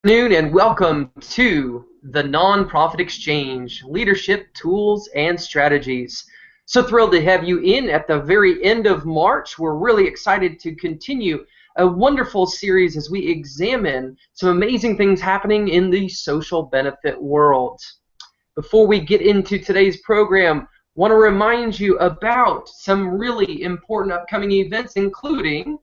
Afternoon and welcome to the Nonprofit Exchange Leadership Tools and Strategies. So thrilled to have you in at the very end of March. We're really excited to continue a wonderful series as we examine some amazing things happening in the social benefit world. Before we get into today's program, I want to remind you about some really important upcoming events, including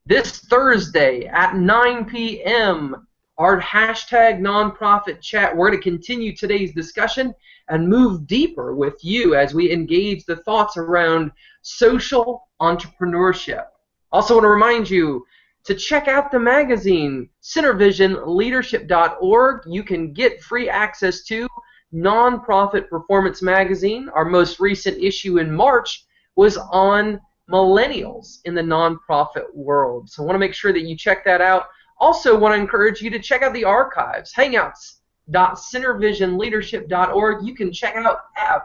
this Thursday at 9 p.m., our hashtag nonprofit chat. We're going to continue today's discussion and move deeper with you as we engage the thoughts around social entrepreneurship. Also want to remind you to check out the magazine, centervisionleadership.org. You can get free access to Nonprofit Performance Magazine. Our most recent issue in March was on millennials in the nonprofit world. So I want to make sure that you check that out. Also want to encourage you to check out the archives, hangouts.centervisionleadership.org. You can check out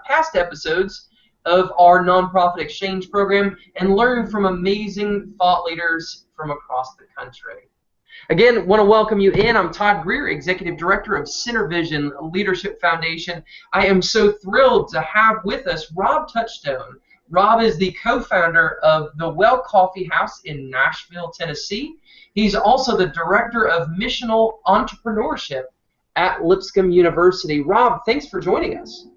past episodes of our Nonprofit Exchange program and learn from amazing thought leaders from across the country. Again, want to welcome you in. I'm Todd Greer, Executive Director of CenterVision Leadership Foundation. I am so thrilled to have with us Rob Touchstone. Rob is the co-founder of the Well Coffee House in Nashville, Tennessee. He's also the Director of Missional Entrepreneurship at Lipscomb University. Rob, thanks for joining us.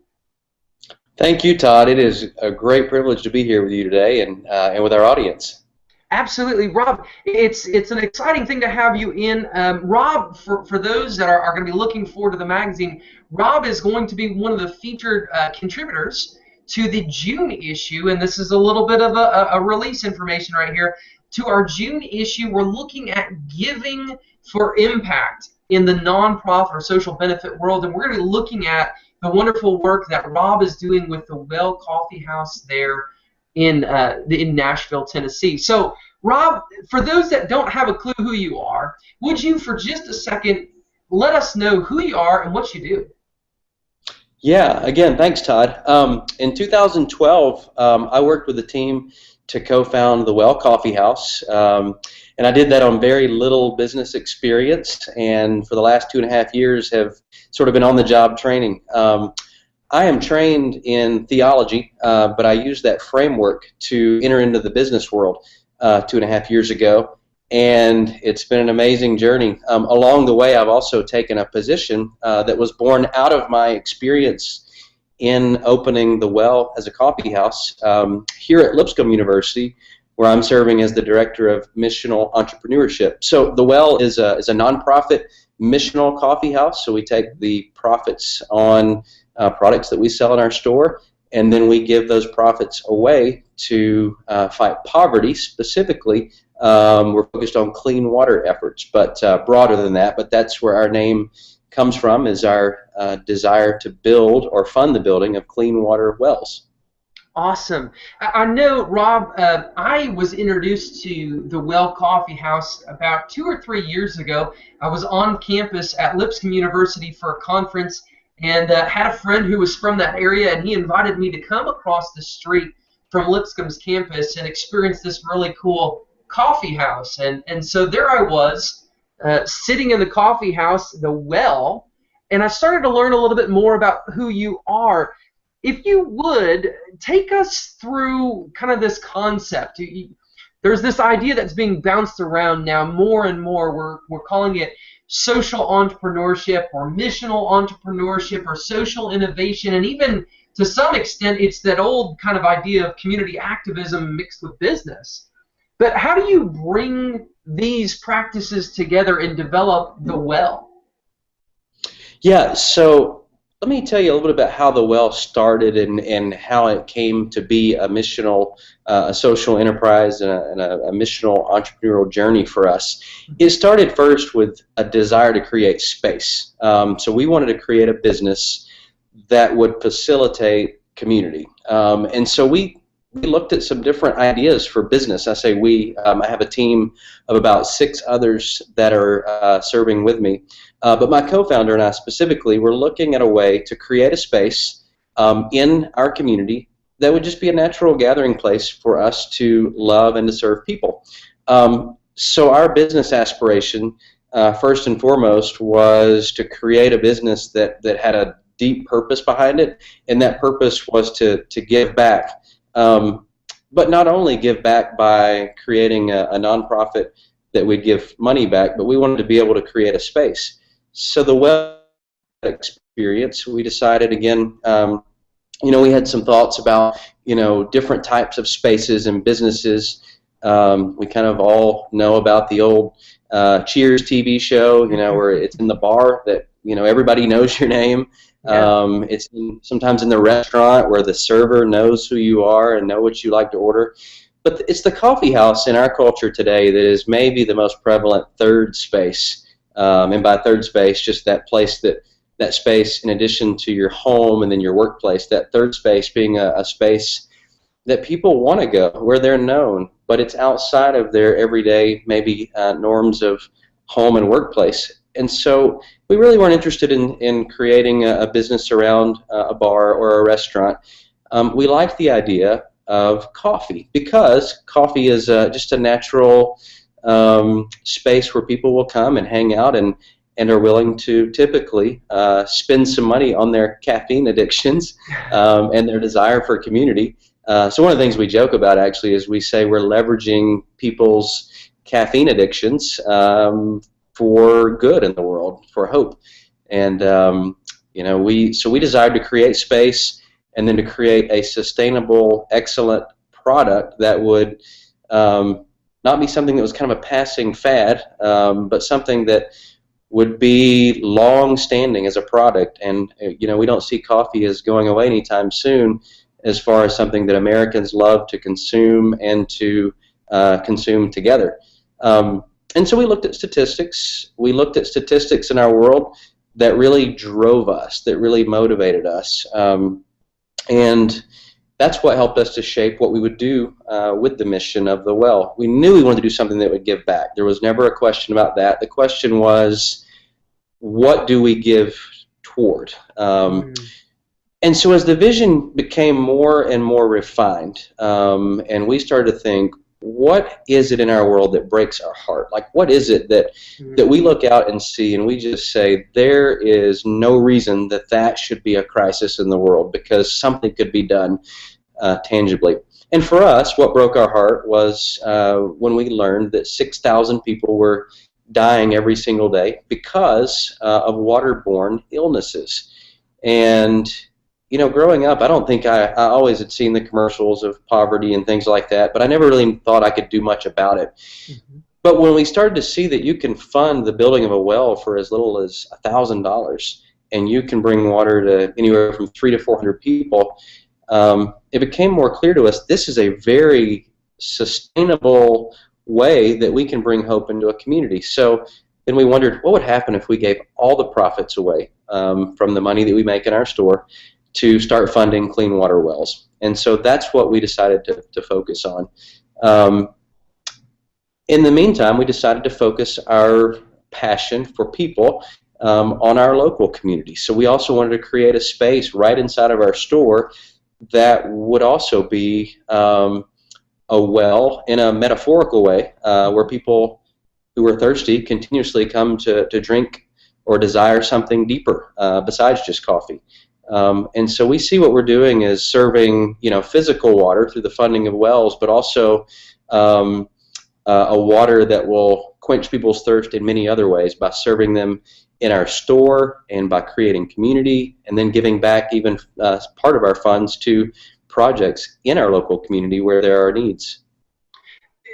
Thank you, Todd. It is a great privilege to be here with you today and with our audience. Absolutely, Rob. It's an exciting thing to have you in. Rob, for those that are going to be looking forward to the magazine, Rob is going to be one of the featured contributors to the June issue, and this is a little bit of a release information right here. To our June issue, we're looking at giving for impact in the nonprofit or social benefit world, and we're going to be looking at the wonderful work that Rob is doing with the Well Coffee House there in Nashville, Tennessee. So, Rob, for those that don't have a clue who you are, would you, for just a second, let us know who you are and what you do? Yeah, again, thanks, Todd. In 2012, I worked with a team to co-found the Well Coffee House, and I did that on very little business experience, and for the last 2.5 years have sort of been on-the-job training. I am trained in theology, but I used that framework to enter into the business world 2.5 years ago, and it's been an amazing journey. Along the way, I've also taken a position that was born out of my experience in opening the Well as a coffee house here at Lipscomb University, where I'm serving as the Director of Missional Entrepreneurship. So the Well is a nonprofit missional coffee house, so we take the profits on products that we sell in our store, and then we give those profits away to fight poverty. Specifically, we're focused on clean water efforts, but broader than that, but that's where our name comes from, is our desire to build or fund the building of clean water wells. Awesome. I know, Rob, I was introduced to the Well Coffee House about 2 or 3 years ago. I was on campus at Lipscomb University for a conference and had a friend who was from that area, and he invited me to come across the street from Lipscomb's campus and experience this really cool coffee house. And so there I was, sitting in the coffee house, the Well, and I started to learn a little bit more about who you are. If you would, take us through kind of this concept. There's this idea that's being bounced around now more and more. We're calling it social entrepreneurship or missional entrepreneurship or social innovation, and even to some extent it's that old kind of idea of community activism mixed with business. But how do you bring these practices together and develop the Well? Yeah, so let me tell you a little bit about how the Well started and how it came to be a missional, a social enterprise and a missional entrepreneurial journey for us. It started first with a desire to create space. So we wanted to create a business that would facilitate community. And so we looked at some different ideas for business. I say we. I have a team of about 6 others that are serving with me. But my co-founder and I specifically were looking at a way to create a space in our community that would just be a natural gathering place for us to love and to serve people. So our business aspiration first and foremost, was to create a business that had a deep purpose behind it, and that purpose was to give back. But not only give back by creating a nonprofit that would give money back, but we wanted to be able to create a space. So the well experience, we decided again, we had some thoughts about, different types of spaces and businesses. We kind of all know about the old Cheers TV show, where it's in the bar that, everybody knows your name. Yeah. It's sometimes in the restaurant where the server knows who you are and know what you like to order. But it's the coffee house in our culture today that is maybe the most prevalent third space. And by third space, just that place that space in addition to your home and then your workplace, that third space being a space that people want to go, where they're known, but it's outside of their everyday maybe norms of home and workplace. And so we really weren't interested in creating a business around a bar or a restaurant. We liked the idea of coffee because coffee is just a natural space where people will come and hang out and are willing to typically spend some money on their caffeine addictions and their desire for community. So one of the things we joke about actually is we say we're leveraging people's caffeine addictions for good in the world, for hope. And we desired to create space and then to create a sustainable, excellent product that would not be something that was kind of a passing fad, but something that would be long-standing as a product. And we don't see coffee as going away anytime soon, as far as something that Americans love to consume and to consume together. And so we looked at statistics. We looked at statistics in our world that really drove us, that really motivated us. And that's what helped us to shape what we would do with the mission of the well. We knew we wanted to do something that would give back. There was never a question about that. The question was, what do we give toward? And so as the vision became more and more refined, and we started to think, what is it in our world that breaks our heart? Like, what is it that we look out and see and we just say, there is no reason that should be a crisis in the world because something could be done tangibly. And for us, what broke our heart was when we learned that 6,000 people were dying every single day because of waterborne illnesses. And growing up, I don't think I always had seen the commercials of poverty and things like that, but I never really thought I could do much about it. Mm-hmm. But when we started to see that you can fund the building of a well for as little as $1,000, and you can bring water to anywhere from 300 to 400 people, it became more clear to us this is a very sustainable way that we can bring hope into a community. So then we wondered, what would happen if we gave all the profits away from the money that we make in our store to start funding clean water wells. And so that's what we decided to focus on. In the meantime, we decided to focus our passion for people on our local community. So we also wanted to create a space right inside of our store that would also be a well in a metaphorical way where people who are thirsty continuously come to drink or desire something deeper besides just coffee. And so we see what we're doing is serving, physical water through the funding of wells, but also a water that will quench people's thirst in many other ways by serving them in our store and by creating community and then giving back even part of our funds to projects in our local community where there are needs.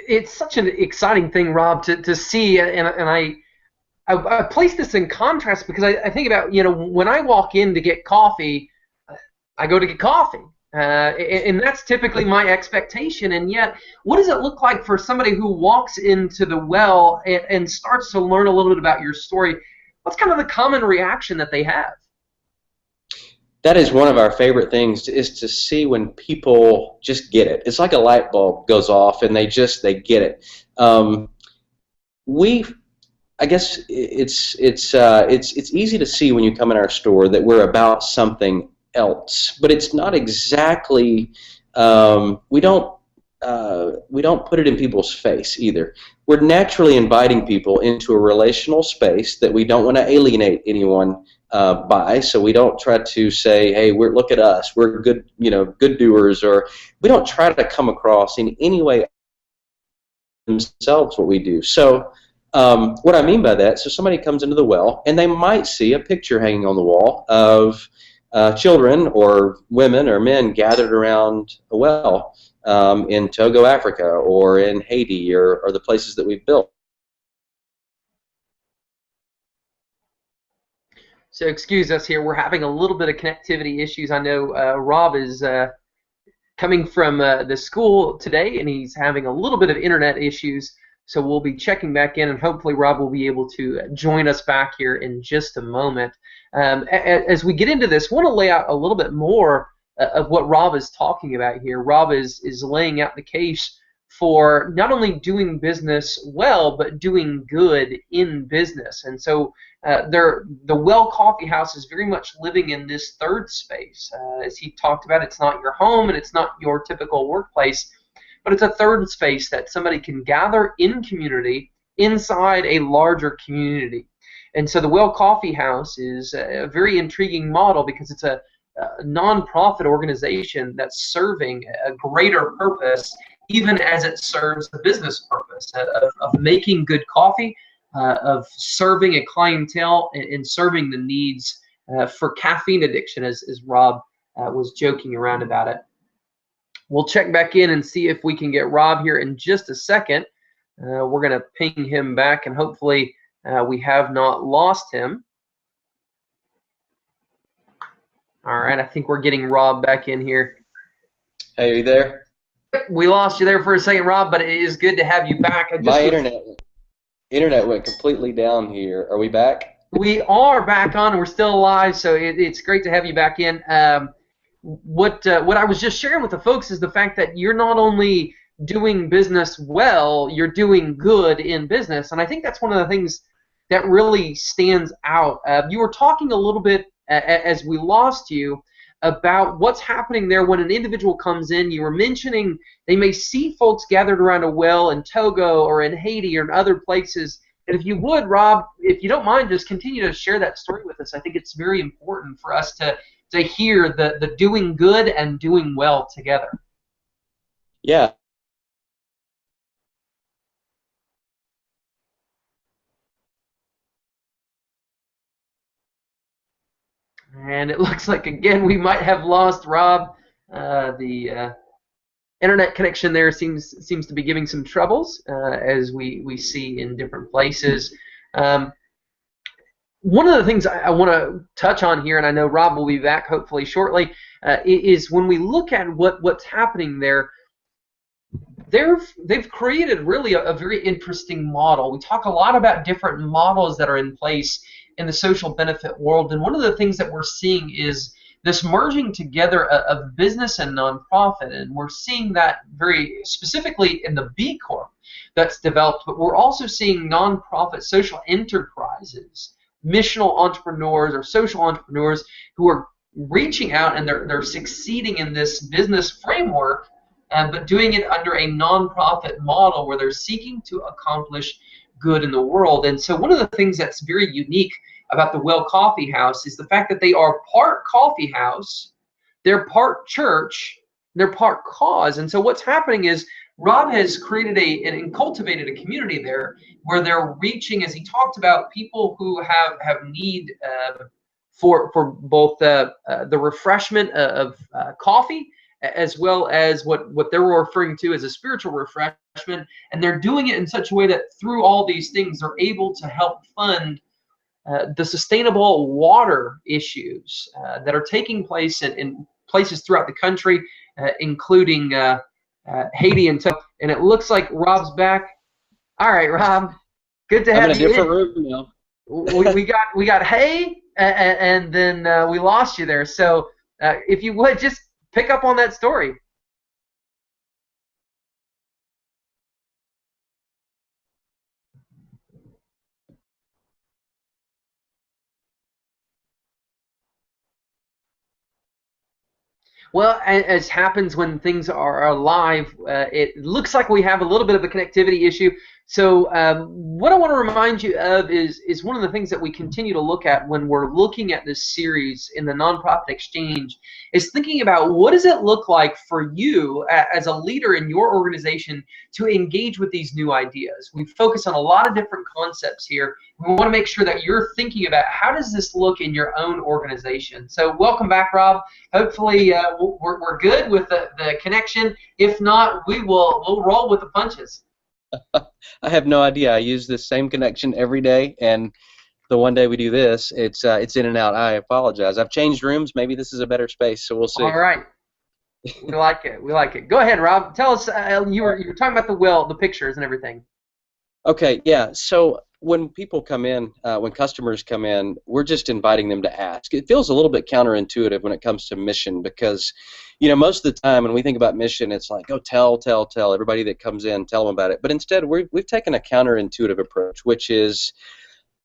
It's such an exciting thing, Rob, to see, and I place this in contrast because I think about, when I walk in to get coffee, I go to get coffee. And that's typically my expectation. And yet, what does it look like for somebody who walks into the well and starts to learn a little bit about your story? What's kind of the common reaction that they have? That is one of our favorite things, is to see when people just get it. It's like a light bulb goes off and they get it. I guess it's easy to see when you come in our store that we're about something else, but it's not exactly. We don't put it in people's face either. we're naturally inviting people into a relational space that we don't want to alienate anyone by. So we don't try to say, "Hey, look at us, we're good, good doers," or we don't try to come across in any way themselves what we do. So what I mean by that, so somebody comes into the well and they might see a picture hanging on the wall of children or women or men gathered around a well in Togo, Africa, or in Haiti, or the places that we've built. So excuse us here. We're having a little bit of connectivity issues. I know Rob is coming from the school today, and he's having a little bit of internet issues. So we'll be checking back in, and hopefully Rob will be able to join us back here in just a moment. As we get into this, I want to lay out a little bit more of what Rob is talking about here. Rob is laying out the case for not only doing business well, but doing good in business. And so the Well Coffee House is very much living in this third space. As he talked about, it's not your home and it's not your typical workplace, but it's a third space that somebody can gather in community inside a larger community. And so the Well Coffee House is a very intriguing model because it's a nonprofit organization that's serving a greater purpose, even as it serves the business purpose of making good coffee, of serving a clientele, and serving the needs for caffeine addiction, as Rob was joking around about it. We'll check back in and see if we can get Rob here in just a second. We're going to ping him back, and hopefully we have not lost him. All right, I think we're getting Rob back in here. Hey, are you there? We lost you there for a second, Rob, but it is good to have you back. My internet went completely down here. Are we back? We are back on, and we're still alive, so it's great to have you back in. What I was just sharing with the folks is the fact that you're not only doing business well, you're doing good in business, and I think that's one of the things that really stands out. You were talking a little bit as we lost you about what's happening there when an individual comes in. You were mentioning they may see folks gathered around a well in Togo or in Haiti or in other places. And if you would, Rob, if you don't mind, just continue to share that story with us. I think it's very important for us to hear the doing good and doing well together. Yeah. And it looks like, again, we might have lost Rob. The internet connection there seems to be giving some troubles, as we see in different places. One of the things I want to touch on here, and I know Rob will be back hopefully shortly, is when we look at what's happening there, they've created really a very interesting model. We talk a lot about different models that are in place in the social benefit world, and one of the things that we're seeing is this merging together of business and nonprofit, and we're seeing that very specifically in the B Corp that's developed, but we're also seeing nonprofit social enterprises, missional entrepreneurs or social entrepreneurs who are reaching out, and they're succeeding in this business framework, but doing it under a nonprofit model where they're seeking to accomplish good in the world. And so one of the things that's very unique about the Well Coffee House is the fact that they are part coffee house, they're part church, they're part cause. And so what's happening is Rob has created and cultivated a community there where they're reaching, as he talked about, people who have need for both the refreshment of coffee, as well as what they were referring to as a spiritual refreshment. And they're doing it in such a way that through all these things, they're able to help fund the sustainable water issues that are taking place in places throughout the country, including Haiti and Togo. And it looks like Rob's back. All right, Rob, good to have you. I'm in a different room now. we got Hay, and then we lost you there. So if you would just pick up on that story. Well, as happens when things are live, it looks like we have a little bit of a connectivity issue. So what I want to remind you of is one of the things that we continue to look at when we're looking at this series in the Nonprofit Exchange is thinking about what does it look like for you as a leader in your organization to engage with these new ideas. We focus on a lot of different concepts here. We want to make sure that you're thinking about how does this look in your own organization. So welcome back, Rob. Hopefully we're good with the connection. If not, we'll roll with the punches. I have no idea. I use this same connection every day, and the one day we do this, it's in and out. I apologize. I've changed rooms. Maybe this is a better space, so we'll see. All right. We like it. We like it. Go ahead, Rob. Tell us. You were talking about the pictures and everything. Okay, yeah. So when people come in, when customers come in, we're just inviting them to ask. It feels a little bit counterintuitive when it comes to mission because, most of the time when we think about mission, it's like, oh, tell everybody that comes in, tell them about it. But instead, we've taken a counterintuitive approach, which is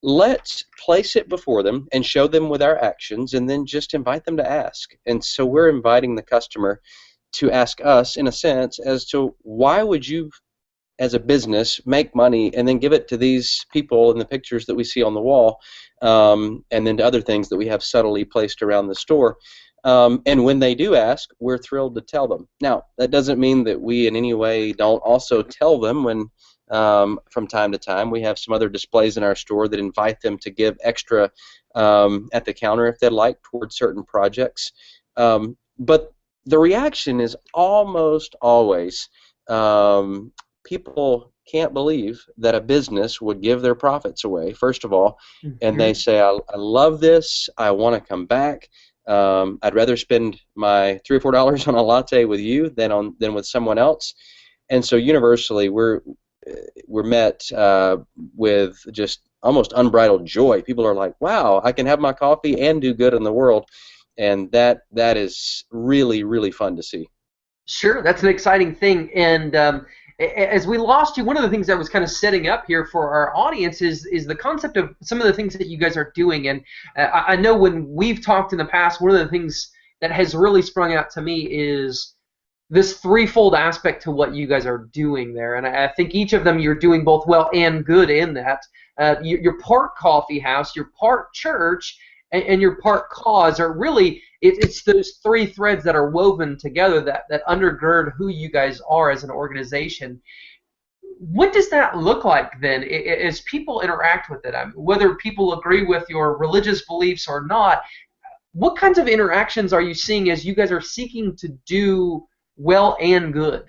let's place it before them and show them with our actions, and then just invite them to ask. And so we're inviting the customer to ask us, in a sense, as to why would you as a business make money and then give it to these people in the pictures that we see on the wall, and then to other things that we have subtly placed around the store. And when they do ask, we're thrilled to tell them. Now, that doesn't mean that we in any way don't also tell them when from time to time we have some other displays in our store that invite them to give extra at the counter if they'd like towards certain projects. But the reaction is almost always people can't believe that a business would give their profits away, first of all, and they say, I love this, I want to come back. I'd rather spend my $3 or $4 on a latte with you than with someone else. And so universally, we're met with just almost unbridled joy. People are like, wow, I can have my coffee and do good in the world. And that is really, really fun to see. Sure, that's an exciting thing. And as we lost you, one of the things I was kind of setting up here for our audience is the concept of some of the things that you guys are doing. And I know when we've talked in the past, one of the things that has really sprung out to me is this threefold aspect to what you guys are doing there. And I think each of them you're doing both well and good in that. You're part coffee house, you're part church, and your part cause are really, it's those three threads that are woven together that undergird who you guys are as an organization. What does that look like then as people interact with it? I mean, whether people agree with your religious beliefs or not, what kinds of interactions are you seeing as you guys are seeking to do well and good?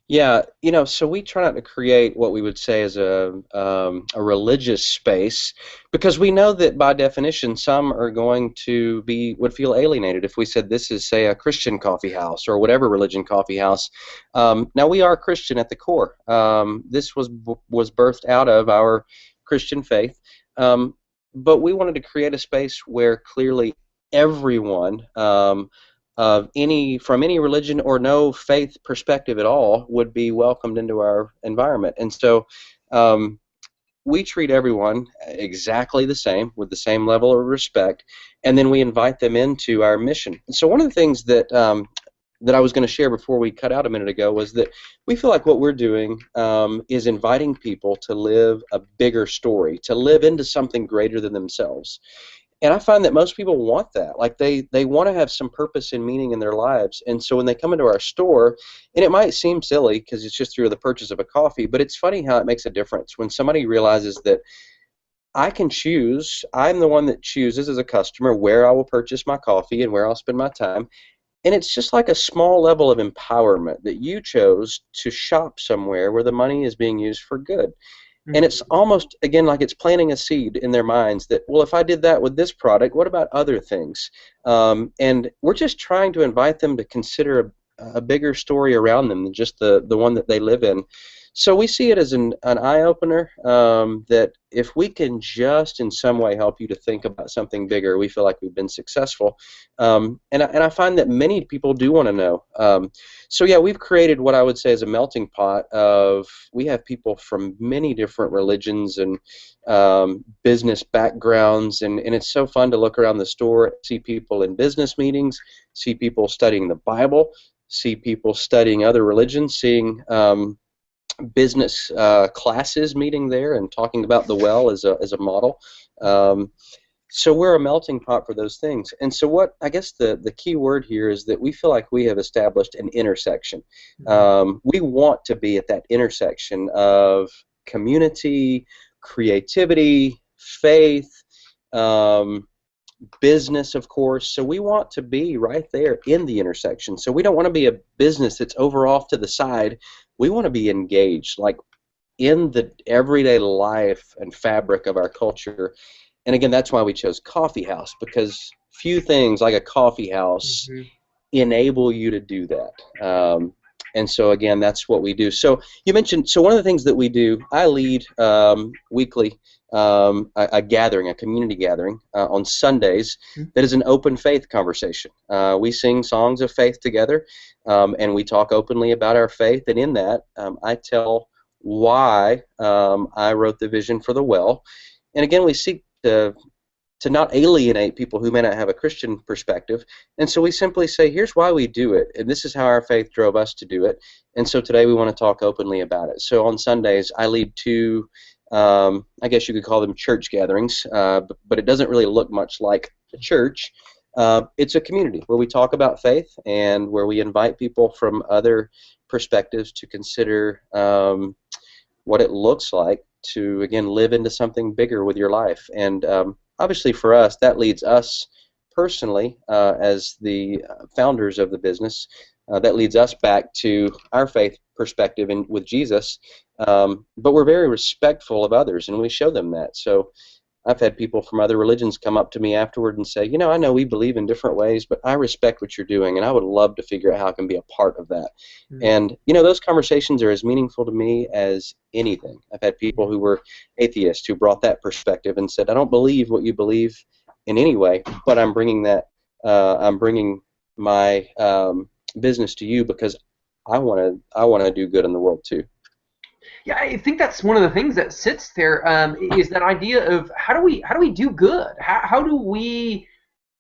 Yeah, so we try not to create what we would say is a religious space, because we know that by definition some are going to would feel alienated if we said this is, say, a Christian coffee house or whatever religion coffee house. Now, we are Christian at the core. This was birthed out of our Christian faith, but we wanted to create a space where clearly everyone from any religion or no faith perspective at all would be welcomed into our environment. And so we treat everyone exactly the same, with the same level of respect, and then we invite them into our mission. And so one of the things that I was going to share before we cut out a minute ago was that we feel like what we're doing is inviting people to live a bigger story, to live into something greater than themselves. And I find that most people want that. Like they want to have some purpose and meaning in their lives. And so when they come into our store, and it might seem silly because it's just through the purchase of a coffee, but it's funny how it makes a difference when somebody realizes that I can choose, I'm the one that chooses as a customer where I will purchase my coffee and where I'll spend my time. And it's just like a small level of empowerment that you chose to shop somewhere where the money is being used for good. And it's almost, again, like it's planting a seed in their minds that, well, if I did that with this product, what about other things? And we're just trying to invite them to consider a bigger story around them than just the one that they live in. So we see it as an eye-opener that if we can just in some way help you to think about something bigger, we feel like we've been successful. And I find that many people do want to know. So yeah, we've created what I would say is a melting pot of, we have people from many different religions and business backgrounds, and it's so fun to look around the store, see people in business meetings, see people studying the Bible, see people studying other religions, seeing business classes meeting there and talking about the well as a model. Um, so we're a melting pot for those things. And so what I guess the key word here is that we feel like we have established an intersection. We want to be at that intersection of community, creativity, faith, um, business, of course. So we want to be right there in the intersection. So we don't want to be a business that's over off to the side. We want to be engaged, like in the everyday life and fabric of our culture. And again, that's why we chose coffee house, because few things like a coffee house enable you to do that. And so again, that's what we do. So you mentioned, so one of the things that we do, I lead weekly a gathering, a community gathering on Sundays that is an open faith conversation. We sing songs of faith together, and we talk openly about our faith. And in that, I tell why I wrote the vision for the well. And again, we seek to not alienate people who may not have a Christian perspective. And so we simply say, here's why we do it, and this is how our faith drove us to do it. And so today we want to talk openly about it. So on Sundays, I lead two, I guess you could call them church gatherings, but it doesn't really look much like a church. It's a community where we talk about faith and where we invite people from other perspectives to consider what it looks like to, again, live into something bigger with your life. And obviously for us, that leads us personally as the founders of the business, that leads us back to our faith perspective with Jesus, but we're very respectful of others, and we show them that. So I've had people from other religions come up to me afterward and say, I know we believe in different ways, but I respect what you're doing, and I would love to figure out how I can be a part of that. And, those conversations are as meaningful to me as anything. I've had people who were atheists who brought that perspective and said, I don't believe what you believe in any way, but I'm bringing my business to you because I want to do good in the world too. Yeah, I think that's one of the things that sits there is that idea of how do we do good? How do we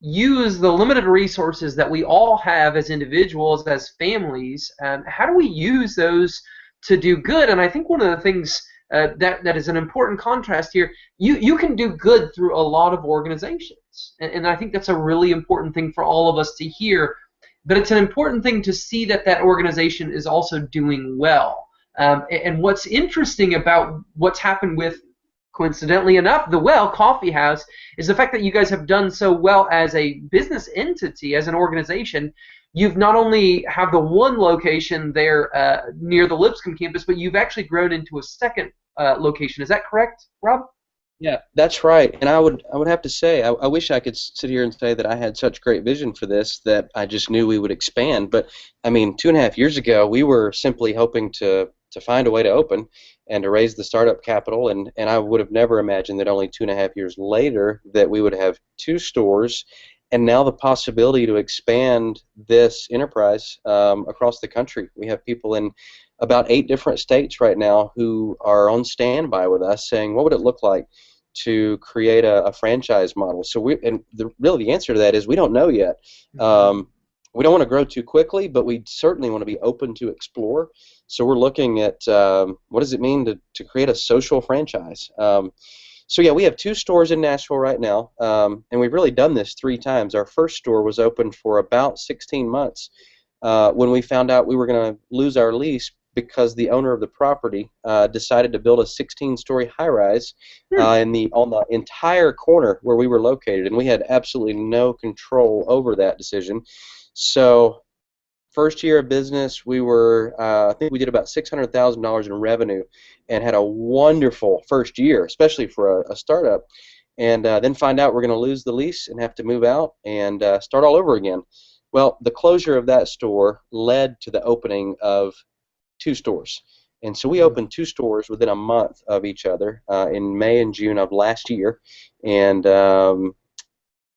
use the limited resources that we all have as individuals, as families? How do we use those to do good? And I think one of the things that is an important contrast here, you can do good through a lot of organizations, and I think that's a really important thing for all of us to hear. But it's an important thing to see that organization is also doing well. And what's interesting about what's happened with, coincidentally enough, the Well Coffee House is the fact that you guys have done so well as a business entity, as an organization. You've not only have the one location there near the Lipscomb campus, but you've actually grown into a second location. Is that correct, Rob? Yeah, that's right. And I would have to say, I wish I could sit here and say that I had such great vision for this that I just knew we would expand. But I mean, 2.5 years ago, we were simply hoping to find a way to open and to raise the startup capital, and I would have never imagined that only 2.5 years later that we would have 2 stores, and now the possibility to expand this enterprise across the country. We have people in about 8 different states right now who are on standby with us saying, what would it look like to create a franchise model? So really the answer to that is we don't know yet. We don't want to grow too quickly, but we certainly want to be open to explore. So we're looking at what does it mean to create a social franchise. So yeah, we have 2 stores in Nashville right now, and we've really done this 3 times. Our first store was open for about 16 months when we found out we were going to lose our lease because the owner of the property decided to build a 16-story high-rise on the entire corner where we were located, and we had absolutely no control over that decision. So first year of business, we were, I think we did about $600,000 in revenue and had a wonderful first year, especially for a startup, and then find out we're going to lose the lease and have to move out and start all over again. Well, the closure of that store led to the opening of 2 stores. And so we opened 2 stores within a month of each other in May and June of last year. And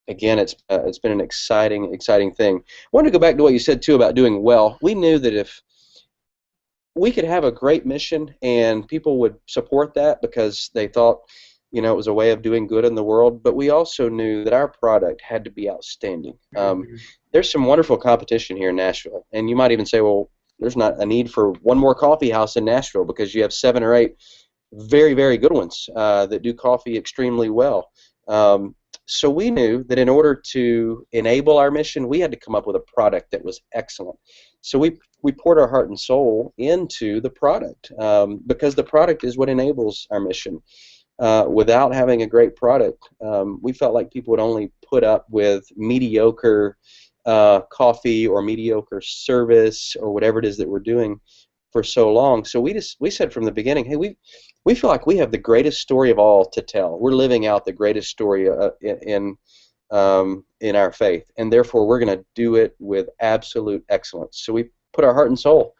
again, it's been an exciting thing. I wanted to go back to what you said, too, about doing well. We knew that if we could have a great mission and people would support that because they thought, it was a way of doing good in the world, but we also knew that our product had to be outstanding. There's some wonderful competition here in Nashville, and you might even say, well, there's not a need for one more coffee house in Nashville because you have 7 or 8 very, very good ones that do coffee extremely well. So we knew that in order to enable our mission, we had to come up with a product that was excellent. So we poured our heart and soul into the product because the product is what enables our mission. Without having a great product, we felt like people would only put up with mediocre coffee or mediocre service or whatever it is that we're doing for so long. So we said from the beginning, hey, we feel like we have the greatest story of all to tell. We're living out the greatest story in our faith, and therefore we're going to do it with absolute excellence. So we put our heart and soul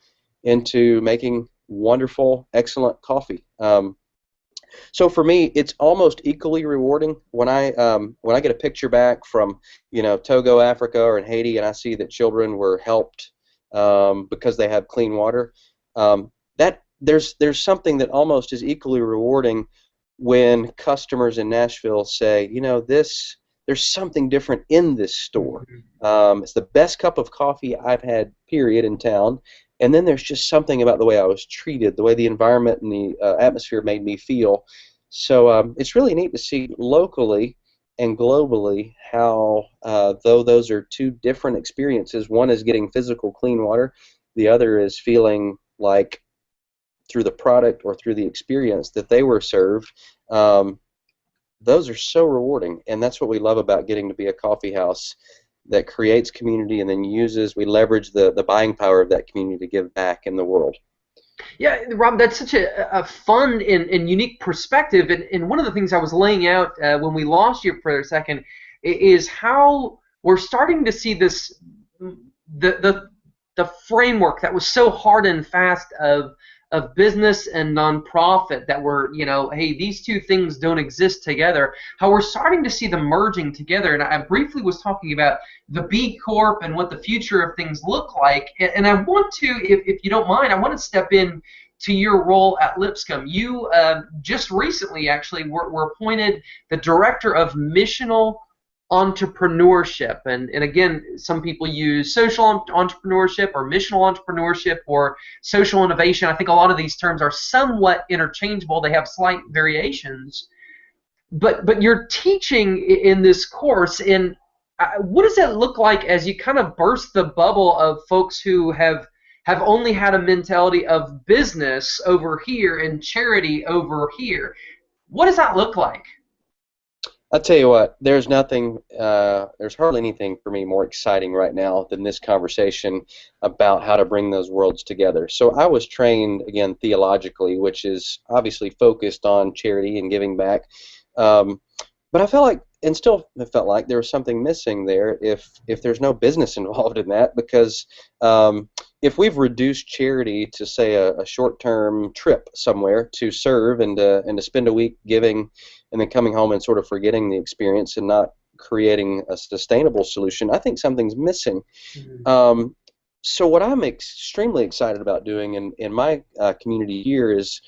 into making wonderful, excellent coffee. So for me, it's almost equally rewarding when I get a picture back from Togo, Africa, or in Haiti, and I see that children were helped because they have clean water. That there's something that almost is equally rewarding when customers in Nashville say, there's something different in this store. It's the best cup of coffee I've had, period, in town. And then there's just something about the way I was treated, the way the environment and the atmosphere made me feel. So it's really neat to see locally and globally how, though those are two different experiences, one is getting physical clean water, the other is feeling like through the product or through the experience that they were served. Those are so rewarding, and that's what we love about getting to be a coffee house that creates community and then we leverage the buying power of that community to give back in the world. Yeah, Rob, that's such a fun and unique perspective. And one of the things I was laying out when we lost you for a second is how we're starting to see this, the framework that was so hard and fast of business and nonprofit that were, hey, these two things don't exist together, how we're starting to see them merging together. And I briefly was talking about the B Corp and what the future of things look like. And I want to, if you don't mind, I want to step in to your role at Lipscomb. You just recently actually were appointed the Director of Missional Entrepreneurship, and again, some people use social entrepreneurship or missional entrepreneurship or social innovation. I think a lot of these terms are somewhat interchangeable. They have slight variations, but you're teaching in this course. And what does that look like as you kind of burst the bubble of folks who have only had a mentality of business over here and charity over here? What does that look like? I'll tell you what, there's hardly anything for me more exciting right now than this conversation about how to bring those worlds together. So I was trained, again, theologically, which is obviously focused on charity and giving back. But I felt like, and still felt like, there was something missing there if there's no business involved in that, because if we've reduced charity to, say, a short-term trip somewhere to serve and to spend a week giving and then coming home and sort of forgetting the experience and not creating a sustainable solution, I think something's missing. Mm-hmm. So what I'm extremely excited about doing in my community here is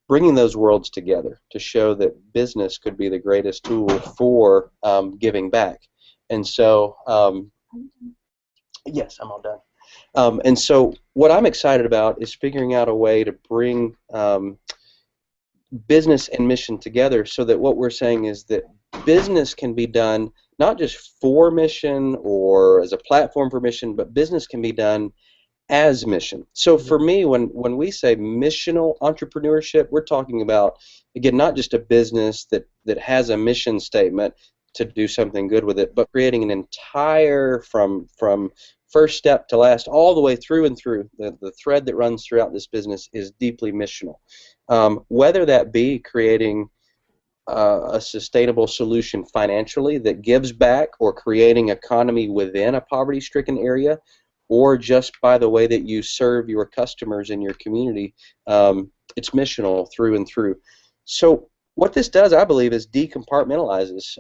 bringing those worlds together to show that business could be the greatest tool for giving back. And so, yes, I'm all done. And so what I'm excited about is figuring out a way to bring business and mission together so that what we're saying is that business can be done not just for mission or as a platform for mission, but business can be done as mission. So for me, when we say missional entrepreneurship, we're talking about, again, not just a business that has a mission statement to do something good with it, but creating an entire, from first step to last, all the way through and through. The thread that runs throughout this business is deeply missional. Whether that be creating a sustainable solution financially that gives back, or creating economy within a poverty-stricken area, or just by the way that you serve your customers in your community, it's missional through and through. So what this does, I believe, is decompartmentalizes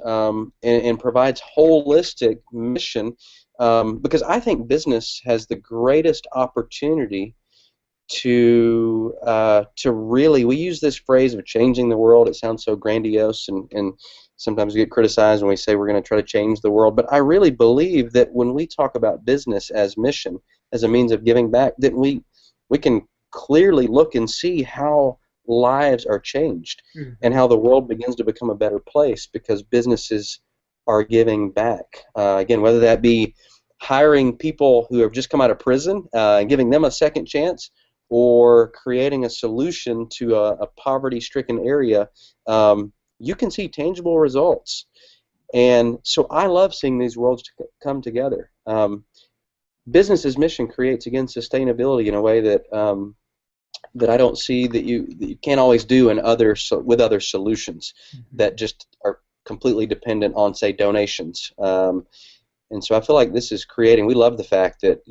and provides holistic mission, because I think business has the greatest opportunity to really, we use this phrase of changing the world. It sounds so grandiose, and sometimes we get criticized when we say we're going to try to change the world. But I really believe that when we talk about business as mission, as a means of giving back, that we we can clearly look and see how lives are changed and Mhm. how the world begins to become a better place because businesses are giving back. Again, whether that be hiring people who have just come out of prison and giving them a second chance, or creating a solution to a poverty-stricken area, you can see tangible results. And so I love seeing these worlds come together. Business's mission creates, again, sustainability in a way that I don't see that you can't always do in with other solutions Mhm. that just are completely dependent on, say, donations. And so I feel like this is creating. We love the fact that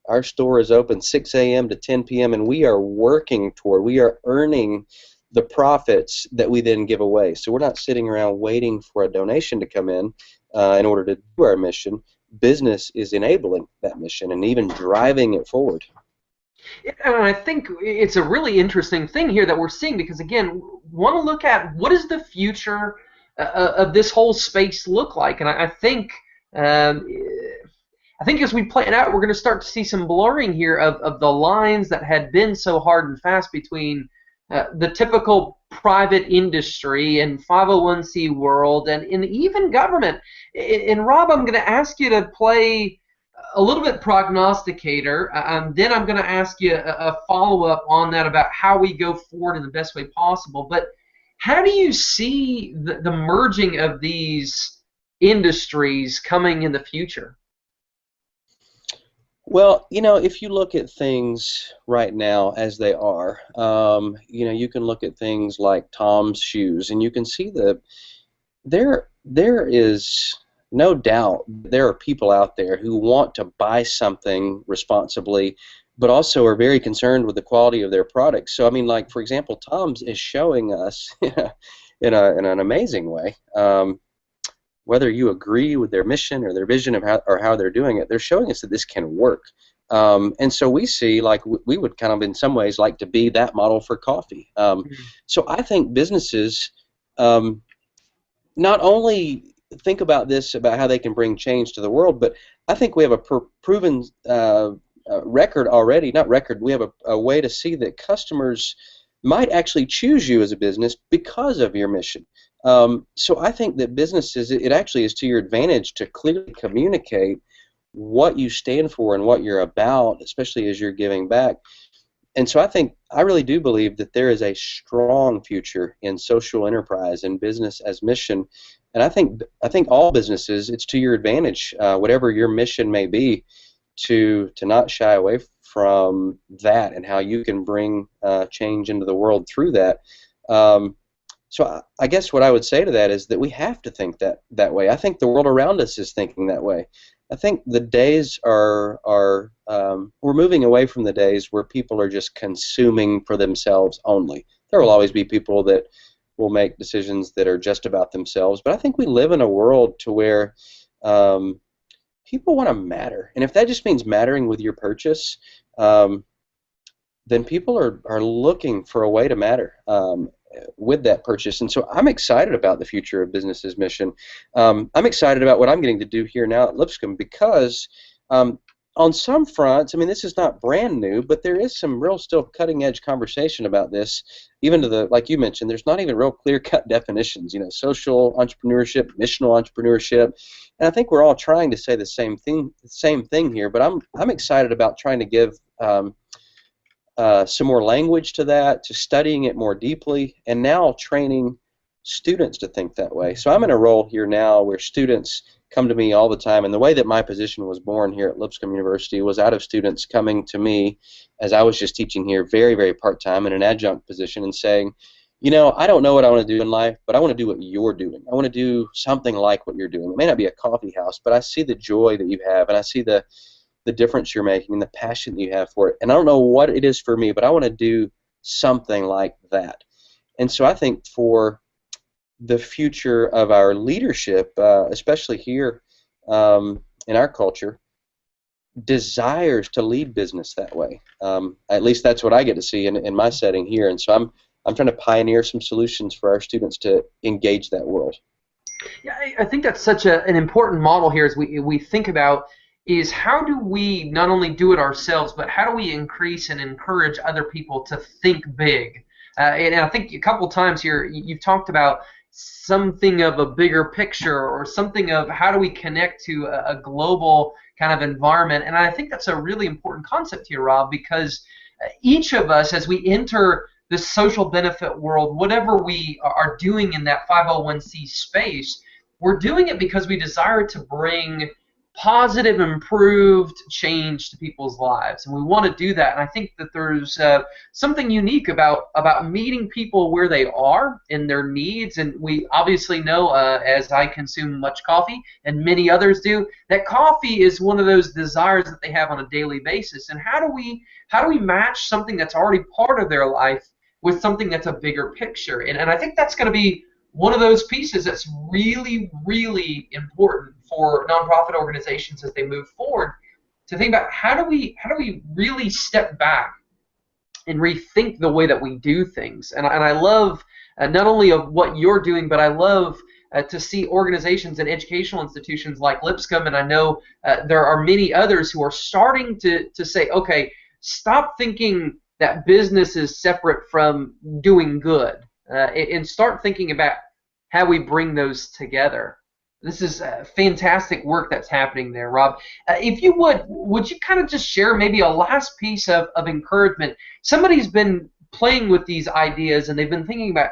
our store is open 6 a.m. to 10 p.m. and we are working toward. We are earning the profits that we then give away. So we're not sitting around waiting for a donation to come in order to do our mission. Business is enabling that mission and even driving it forward. Yeah, and I think it's a really interesting thing here that we're seeing because, again, want to look at what does the future of this whole space look like, and um, I think as we play it out, we're going to start to see some blurring here of the lines that had been so hard and fast between the typical private industry and 501c world and even government. And Rob, I'm going to ask you to play a little bit prognosticator. Then I'm going to ask you a follow up on that about how we go forward in the best way possible. But how do you see the merging of these industries coming in the future? Well, if you look at things right now as they are, you can look at things like Tom's shoes, and you can see that there is no doubt there are people out there who want to buy something responsibly, but also are very concerned with the quality of their products. So, I mean, like for example, Tom's is showing us in an amazing way. Whether you agree with their mission or their vision of how they're doing it, they're showing us that this can work. And so we see, like, we would kind of in some ways like to be that model for coffee. So I think businesses not only think about this, about how they can bring change to the world, but I think we have a proven record already, not record, we have a way to see that customers might actually choose you as a business because of your mission. So I think that businesses, it actually is to your advantage to clearly communicate what you stand for and what you're about, especially as you're giving back. And so I really do believe that there is a strong future in social enterprise and business as mission. And I think all businesses, it's to your advantage, whatever your mission may be, to not shy away from that and how you can bring change into the world through that. So I guess what I would say to that is that we have to think that way. I think the world around us is thinking that way. I think the days are we're moving away from the days where people are just consuming for themselves only. There will always be people that will make decisions that are just about themselves, but I think we live in a world to where people want to matter, and if that just means mattering with your purchase, then people are looking for a way to matter with that purchase. And so I'm excited about the future of business's mission. I'm excited about what I'm getting to do here now at Lipscomb because on some fronts, I mean, this is not brand new, but there is some real still cutting edge conversation about this, even to like you mentioned, there's not even real clear cut definitions, social entrepreneurship, missional entrepreneurship. And I think we're all trying to say the same thing here, but I'm excited about trying to give some more language to that, to studying it more deeply, and now training students to think that way. So I'm in a role here now where students come to me all the time, and the way that my position was born here at Lipscomb University was out of students coming to me as I was just teaching here very, very part-time in an adjunct position and saying, I don't know what I want to do in life, but I want to do what you're doing. I want to do something like what you're doing. It may not be a coffee house, but I see the joy that you have, and I see the difference you're making and the passion that you have for it. And I don't know what it is for me, but I want to do something like that. And so I think for the future of our leadership, especially here in our culture, desires to lead business that way. At least that's what I get to see in my setting here. And so I'm trying to pioneer some solutions for our students to engage that world. Yeah, I think that's such an important model here as we think about is how do we not only do it ourselves, but how do we increase and encourage other people to think big? And I think a couple times here you've talked about something of a bigger picture or something of how do we connect to a global kind of environment. And I think that's a really important concept here, Rob, because each of us, as we enter the social benefit world, whatever we are doing in that 501c space, we're doing it because we desire to bring positive, improved change to people's lives, and we want to do that. And I think that there's something unique about meeting people where they are in their needs. And we obviously know, as I consume much coffee, and many others do, that coffee is one of those desires that they have on a daily basis. And how do we match something that's already part of their life with something that's a bigger picture? And I think that's going to be one of those pieces that's really, really important for nonprofit organizations as they move forward, to think about how do we really step back and rethink the way that we do things. And I love not only of what you're doing, but I love to see organizations and educational institutions like Lipscomb, and I know there are many others who are starting to say, okay, stop thinking that business is separate from doing good, and start thinking about how we bring those together. This is fantastic work that's happening there, Rob. If you would you kind of just share maybe a last piece of encouragement? Somebody's been playing with these ideas and they've been thinking about,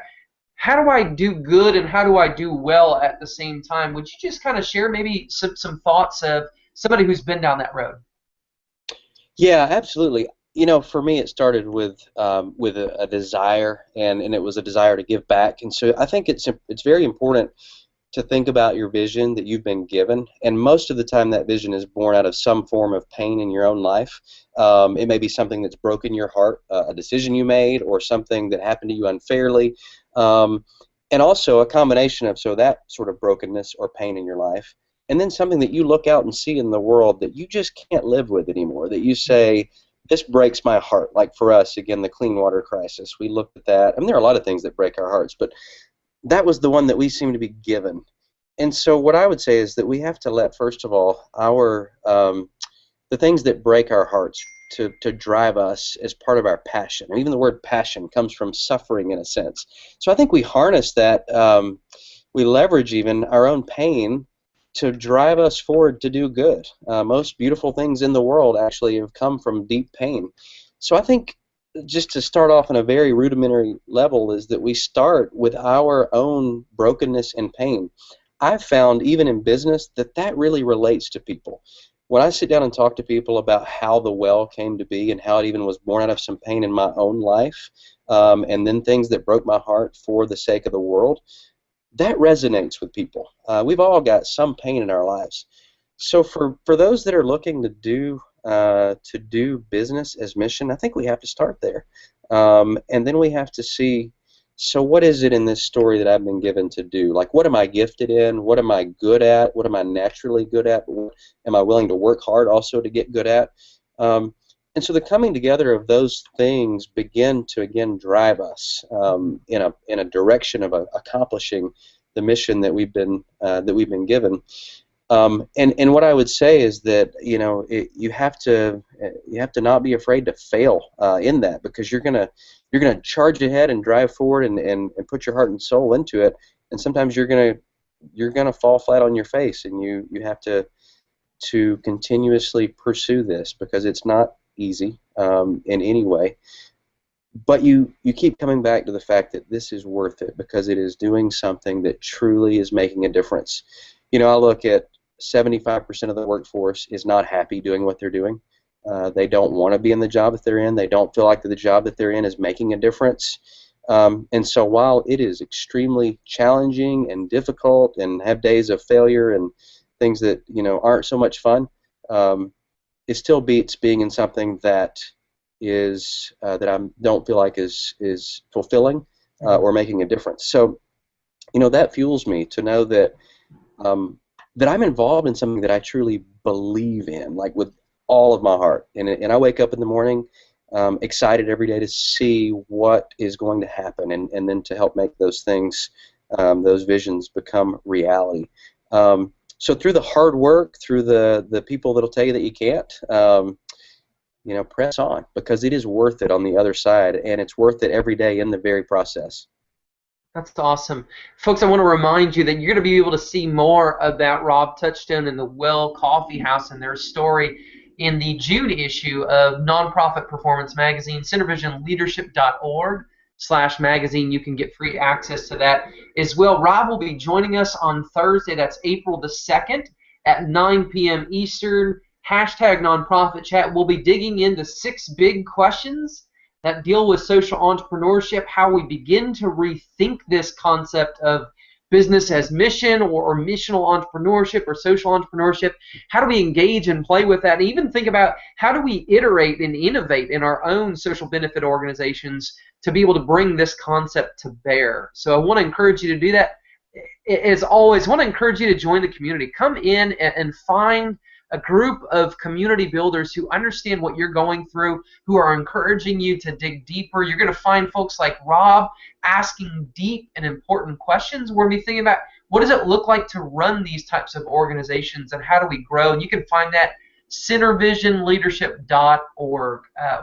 how do I do good and how do I do well at the same time? Would you just kind of share maybe some thoughts of somebody who's been down that road? Yeah, absolutely. You know, for me, it started with a desire, and it was a desire to give back. And so I think it's very important to think about your vision that you've been given. And most of the time, that vision is born out of some form of pain in your own life. It may be something that's broken your heart, a decision you made, or something that happened to you unfairly, and also a combination of that sort of brokenness or pain in your life, and then something that you look out and see in the world that you just can't live with anymore. That you say, this breaks my heart. Like for us, again, the clean water crisis. We looked at that. I mean, there are a lot of things that break our hearts, but that was the one that we seem to be given. And so what I would say is that we have to let, first of all, our the things that break our hearts to drive us as part of our passion. And even the word passion comes from suffering in a sense. So I think we harness that, we leverage even our own pain to drive us forward to do good. Most beautiful things in the world actually have come from deep pain. So I think, just to start off on a very rudimentary level, is that we start with our own brokenness and pain. I've found, even in business, that really relates to people. When I sit down and talk to people about how the well came to be and how it even was born out of some pain in my own life, and then things that broke my heart for the sake of the world, that resonates with people. We've all got some pain in our lives. So for those that are looking to do business as mission, I think we have to start there. And then we have to see, so what is it in this story that I've been given to do? Like, what am I gifted in? What am I good at? What am I naturally good at? What am I willing to work hard also to get good at? And so the coming together of those things begin to, again, drive us in a direction of accomplishing the mission that we've been given. And what I would say is that, you know, you have to not be afraid to fail in that, because you're gonna charge ahead and drive forward and put your heart and soul into it, and sometimes you're gonna fall flat on your face, and you have to continuously pursue this, because it's not easy in any way. But you keep coming back to the fact that this is worth it, because it is doing something that truly is making a difference. You know, I look at 75% of the workforce is not happy doing what they're doing. They don't want to be in the job that they're in. They don't feel like the job that they're in is making a difference. And so while it is extremely challenging and difficult and have days of failure and things that, you know, aren't so much fun, it still beats being in something that is that I don't feel like is fulfilling or making a difference. So, you know, that fuels me to know that that I'm involved in something that I truly believe in, like with all of my heart. And I wake up in the morning excited every day to see what is going to happen, and then to help make those things, those visions, become reality. So through the hard work, through the people that'll tell you that you can't, press on, because it is worth it on the other side, and it's worth it every day in the very process. That's awesome. Folks, I want to remind you that you're going to be able to see more about Rob Touchstone and the Well Coffee House and their story in the June issue of Nonprofit Performance Magazine, centervisionleadership.org/magazine. You can get free access to that as well. Rob will be joining us on Thursday. That's April the 2nd at 9 p.m. Eastern. #nonprofit chat. We'll be digging into 6 big questions that deal with social entrepreneurship, how we begin to rethink this concept of business as mission or missional entrepreneurship or social entrepreneurship. How do we engage and play with that? And even think about how do we iterate and innovate in our own social benefit organizations to be able to bring this concept to bear. So I want to encourage you to do that. As always, I want to encourage you to join the community. Come in and find a group of community builders who understand what you're going through, who are encouraging you to dig deeper. You're going to find folks like Rob asking deep and important questions. We're going to be thinking about what does it look like to run these types of organizations and how do we grow. And you can find that centervisionleadership.org.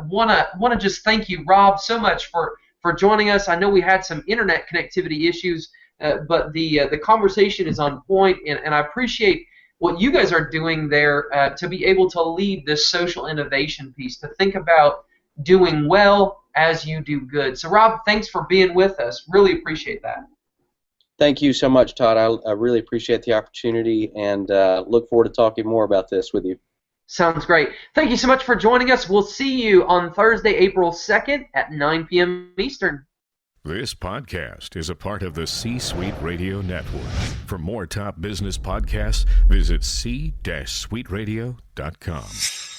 Want to just thank you, Rob, so much for joining us. I know we had some internet connectivity issues, but the conversation is on point, and I appreciate what you guys are doing there to be able to lead this social innovation piece, to think about doing well as you do good. So, Rob, thanks for being with us. Really appreciate that. Thank you so much, Todd. I really appreciate the opportunity and look forward to talking more about this with you. Sounds great. Thank you so much for joining us. We'll see you on Thursday, April 2nd at 9 p.m. Eastern. This podcast is a part of the C-Suite Radio Network. For more top business podcasts, visit c-suiteradio.com.